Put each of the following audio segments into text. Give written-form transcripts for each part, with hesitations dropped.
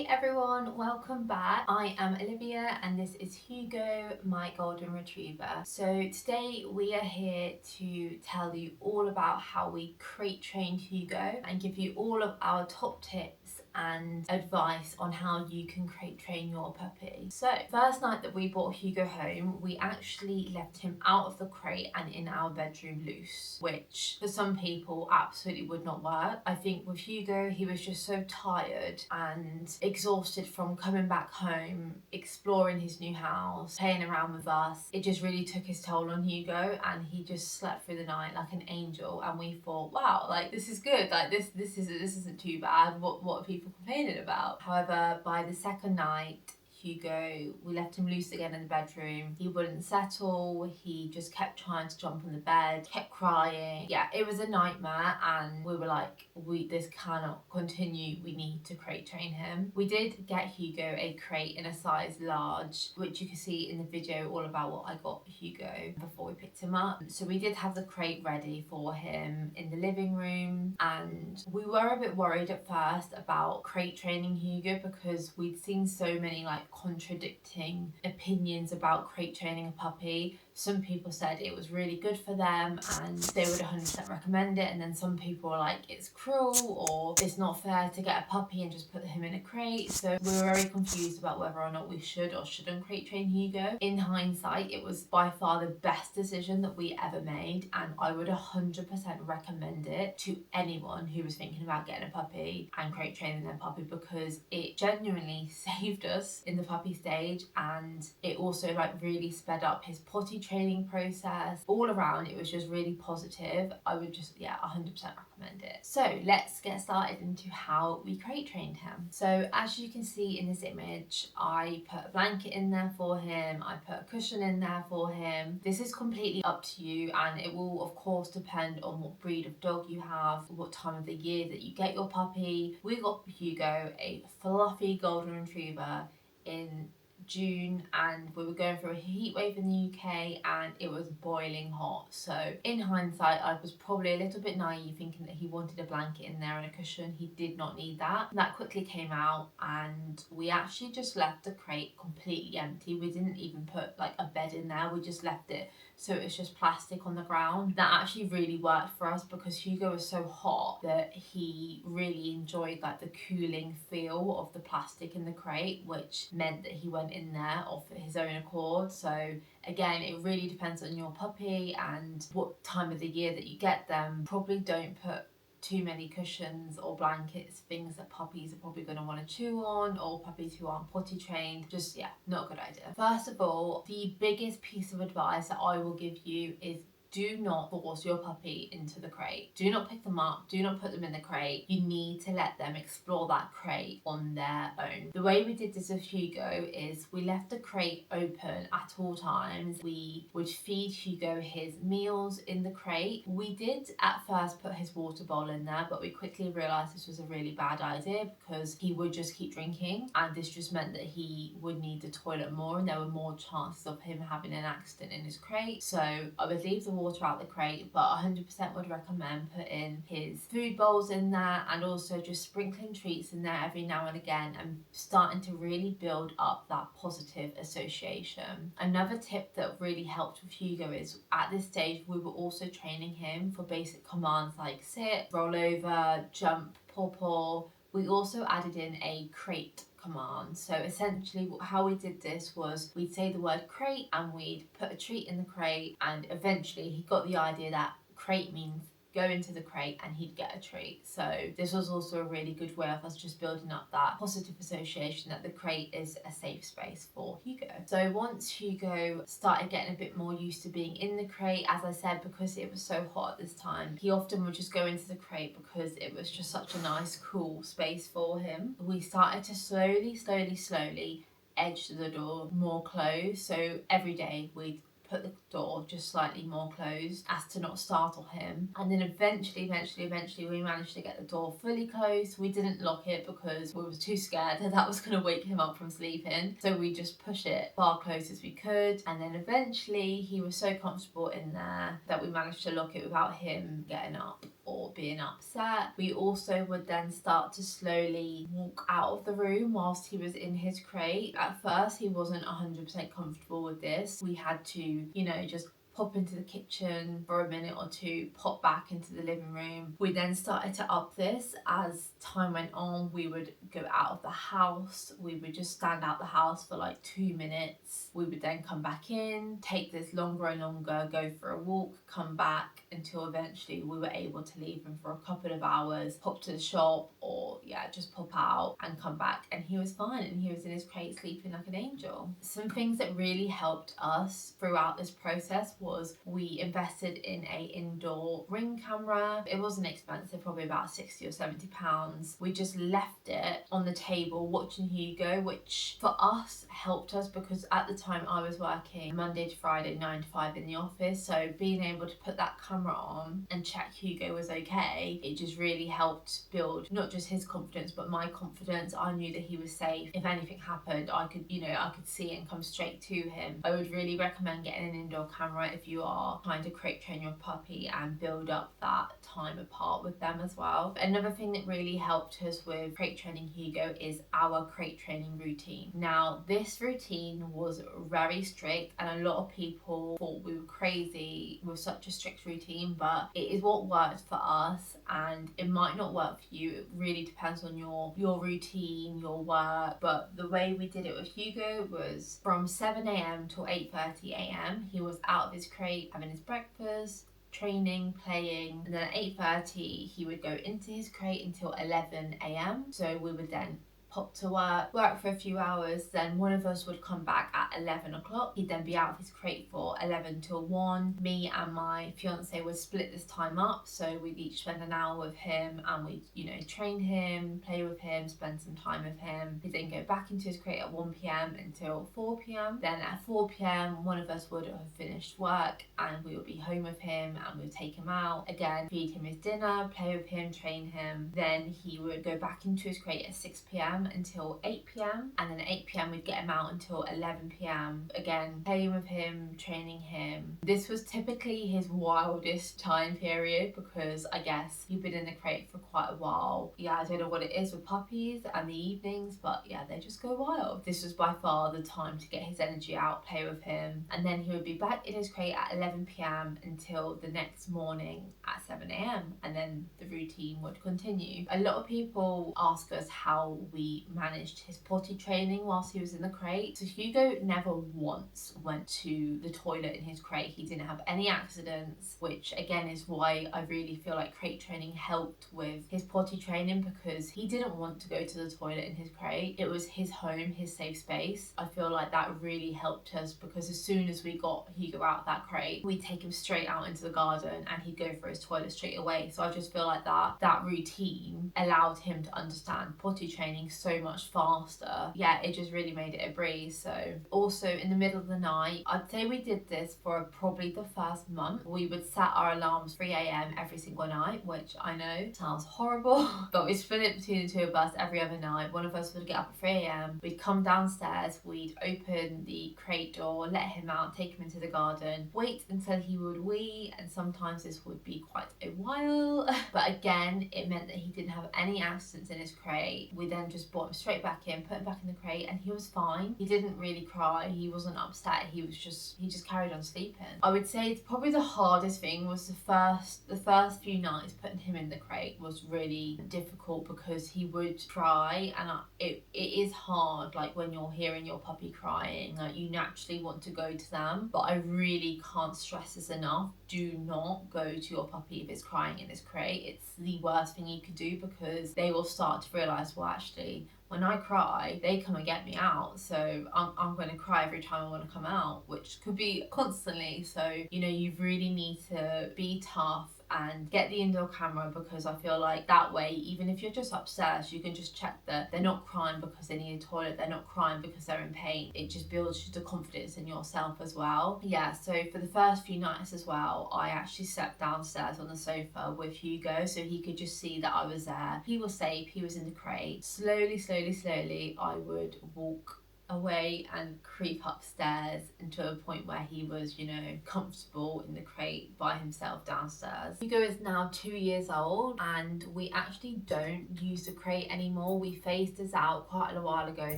Hey everyone, welcome back. I am Olivia and this is Hugo, my golden retriever. So today we are here to tell you all about how we crate trained Hugo and give you all of our top tips and advice on how you can crate train your puppy. So first night that we brought Hugo home, we actually left him out of the crate and in our bedroom loose, which for some people absolutely would not work. I think with Hugo, he was just so tired and exhausted from coming back home, exploring his new house, playing around with us. It just really took his toll on Hugo and he just slept through the night like an angel, and we thought, wow, like this is good, like this isn't too bad. What are people complaining about? However, by the second night, Hugo, we left him loose again in the bedroom. He wouldn't settle. He just kept trying to jump on the bed, kept crying. Yeah, it was a nightmare, and we were like, this cannot continue. We need to crate train him. We did get Hugo a crate in a size large, which you can see in the video all about what I got Hugo before we picked him up. So we did have the crate ready for him in the living room, and we were a bit worried at first about crate training Hugo because we'd seen so many like contradicting opinions about crate training a puppy. Some people said it was really good for them and they would 100% recommend it, and then some people were like it's cruel or it's not fair to get a puppy and just put him in a crate. So we were very confused about whether or not we should or shouldn't crate train Hugo. In hindsight, it was by far the best decision that we ever made, and I would 100% recommend it to anyone who was thinking about getting a puppy and crate training their puppy, because it genuinely saved us in the puppy stage, and it also like really sped up his potty training process. All around it was just really positive. I would just 100% recommend it. So let's get started into how we crate trained him. So as you can see in this image, I put a blanket in there for him, I put a cushion in there for him. This is completely up to you, and it will of course depend on what breed of dog you have, what time of the year that you get your puppy. We got Hugo a fluffy golden retriever in June, and we were going through a heat wave in the UK and it was boiling hot. So in hindsight, I was probably a little bit naive thinking that he wanted a blanket in there and a cushion. He did not need that. That quickly came out, and we actually just left the crate completely empty. We didn't even put like a bed in there, we just left it so it was just plastic on the ground. That actually really worked for us because Hugo was so hot that he really enjoyed like the cooling feel of the plastic in the crate, which meant that he went in there of his own accord. So again, it really depends on your puppy and what time of the year that you get them. Probably don't put too many cushions or blankets, things that puppies are probably going to want to chew on, or puppies who aren't potty trained. Just not a good idea. First of all, the biggest piece of advice that I will give you is do not force your puppy into the crate. Do not pick them up. Do not put them in the crate. You need to let them explore that crate on their own. The way we did this with Hugo is we left the crate open at all times. We would feed Hugo his meals in the crate. We did at first put his water bowl in there, but we quickly realised this was a really bad idea because he would just keep drinking, and this just meant that he would need the toilet more and there were more chances of him having an accident in his crate. So I would leave the water out the crate, but 100% would recommend putting his food bowls in there and also just sprinkling treats in there every now and again and starting to really build up that positive association. Another tip that really helped with Hugo is at this stage we were also training him for basic commands like sit, roll over, jump, paw paw. We also added in a crate command. So essentially how we did this was we'd say the word crate and we'd put a treat in the crate, and eventually he got the idea that crate means go into the crate and he'd get a treat. So this was also a really good way of us just building up that positive association that the crate is a safe space for Hugo. So once Hugo started getting a bit more used to being in the crate, as I said, because it was so hot at this time, he often would just go into the crate because it was just such a nice cool space for him. We started to slowly edge the door more closed. So every day we'd put the door just slightly more closed as to not startle him, and then eventually we managed to get the door fully closed. We didn't lock it because we were too scared that was going to wake him up from sleeping, so we just pushed it far close as we could, and then eventually he was so comfortable in there that we managed to lock it without him getting up or being upset. We also would then start to slowly walk out of the room whilst he was in his crate. At first, he wasn't 100% comfortable with this. We had to, just pop into the kitchen for a minute or two, pop back into the living room. We then started to up this as time went on. We would go out of the house. We would just stand out the house for like 2 minutes. We would then come back in, take this longer and longer, go for a walk, come back until eventually we were able to leave him for a couple of hours, pop to the shop or just pop out and come back, and he was fine and he was in his crate sleeping like an angel. Some things that really helped us throughout this process was we invested in a indoor ring camera. It wasn't expensive, probably about 60 or 70 pounds. We just left it on the table watching Hugo, which for us helped us because at the time I was working Monday to Friday 9 to 5 in the office, so being able to put that camera on and check Hugo was okay, it just really helped build not just his confidence but my confidence. I knew that he was safe. If anything happened, I could see and come straight to him. I would really recommend getting an indoor camera if you are trying to crate train your puppy and build up that time apart with them as well. Another thing that really helped us with crate training Hugo is our crate training routine. Now, this routine was very strict and a lot of people thought we were crazy with such a strict routine, but it is what worked for us and it might not work for you. It really depends on your routine, your work, but the way we did it with Hugo was from 7 a.m. till 8:30 a.m. he was out of his crate having his breakfast, training, playing, and then at 8:30 he would go into his crate until 11 a.m. so we would then pop to work for a few hours, then one of us would come back at 11 o'clock. He'd then be out of his crate for 11 till 1. Me and my fiance would split this time up, so we'd each spend an hour with him and we'd, train him, play with him, spend some time with him. He'd then go back into his crate at 1 p.m. until 4 p.m. Then at 4 p.m. one of us would have finished work and we would be home with him and we would take him out, again, feed him his dinner, play with him, train him. Then he would go back into his crate at 6 p.m. until 8 p.m. and then at 8 p.m. we'd get him out until 11 p.m. again, playing with him, training him. This was typically his wildest time period because I guess he'd been in the crate for quite a while. I don't know what it is with puppies and the evenings, but they just go wild. This was by far the time to get his energy out, play with him, and then he would be back in his crate at 11 p.m. until the next morning at 7 a.m. and then the routine would continue. A lot of people ask us how we managed his potty training whilst he was in the crate. So Hugo never once went to the toilet in his crate. He didn't have any accidents, which again is why I really feel like crate training helped with his potty training, because he didn't want to go to the toilet in his crate. It was his home, his safe space. I feel like that really helped us because as soon as we got Hugo out of that crate, we'd take him straight out into the garden and he'd go for his toilet straight away. So I just feel like that routine allowed him to understand potty training so much faster. It just really made it a breeze. So also in the middle of the night, I'd say we did this for probably the first month. We would set our alarms 3 a.m. every single night, which I know sounds horrible, but we split it between the two of us every other night. One of us would get up at 3 a.m. We'd come downstairs, we'd open the crate door, let him out, take him into the garden, wait until he would wee, and sometimes this would be quite a while, but again, it meant that he didn't have any accidents in his crate. We then just brought him straight back in, put him back in the crate, and he was fine. He didn't really cry, he wasn't upset, he just carried on sleeping. I would say it's probably the hardest thing was the first few nights putting him in the crate was really difficult because he would cry, and it is hard, like when you're hearing your puppy crying, like you naturally want to go to them, but I really can't stress this enough. Do not go to your puppy if it's crying in this crate. It's the worst thing you could do because they will start to realise, well, actually, when I cry, they come and get me out. So I'm going to cry every time I want to come out, which could be constantly. So, you really need to be tough and get the indoor camera, because I feel like that way, even if you're just upstairs, you can just check that they're not crying because they need a toilet, they're not crying because they're in pain. It just builds the confidence in yourself as well. So for the first few nights as well, I actually slept downstairs on the sofa with Hugo so he could just see that I was there. He was safe, he was in the crate. Slowly, I would walk away and creep upstairs, and to a point where he was, you know, comfortable in the crate by himself downstairs. Hugo is now 2 years old and we actually don't use the crate anymore. We phased this out quite a while ago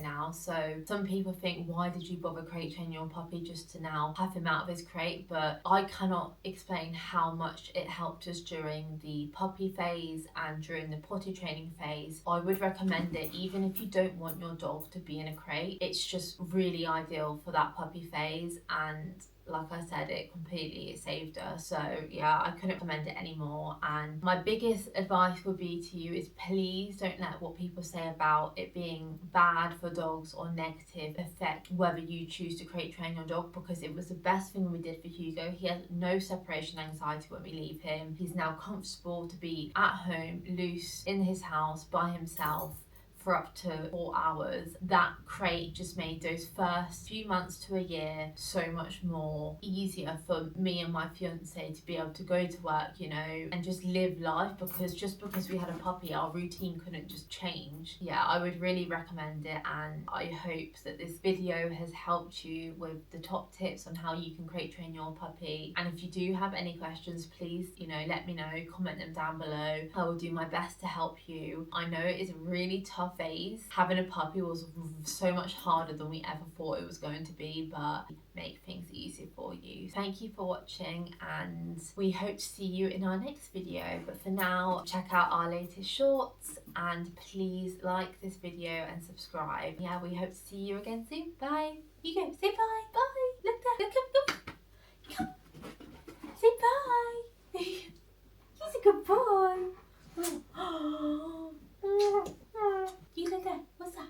now. So some people think, why did you bother crate training your puppy just to now have him out of his crate? But I cannot explain how much it helped us during the puppy phase and during the potty training phase. I would recommend it even if you don't want your dog to be in a crate. It's just really ideal for that puppy phase, and like I said, it completely saved us. So yeah, I couldn't recommend it anymore. And my biggest advice would be to you is, please don't let what people say about it being bad for dogs or negative affect whether you choose to crate train your dog, because it was the best thing we did for Hugo. He has no separation anxiety when we leave him. He's now comfortable to be at home, loose in his house by himself for up to 4 hours. That crate just made those first few months to a year so much more easier for me and my fiance to be able to go to work, you know, and just live life, because just because we had a puppy, our routine couldn't just change. Yeah, I would really recommend it, and I hope that this video has helped you with the top tips on how you can crate train your puppy. And if you do have any questions, please, you know, let me know, comment them down below. I will do my best to help you. I know it is a really tough phase. Having a puppy was so much harder than we ever thought it was going to be, but make things easier for you. Thank you for watching, and we hope to see you in our next video. But for now, check out our latest shorts, and please like this video and subscribe. Yeah, we hope to see you again soon. Bye. You go, say bye. Bye. Look there. Look. Come. Say bye. He's a good boy. You look there. What's that?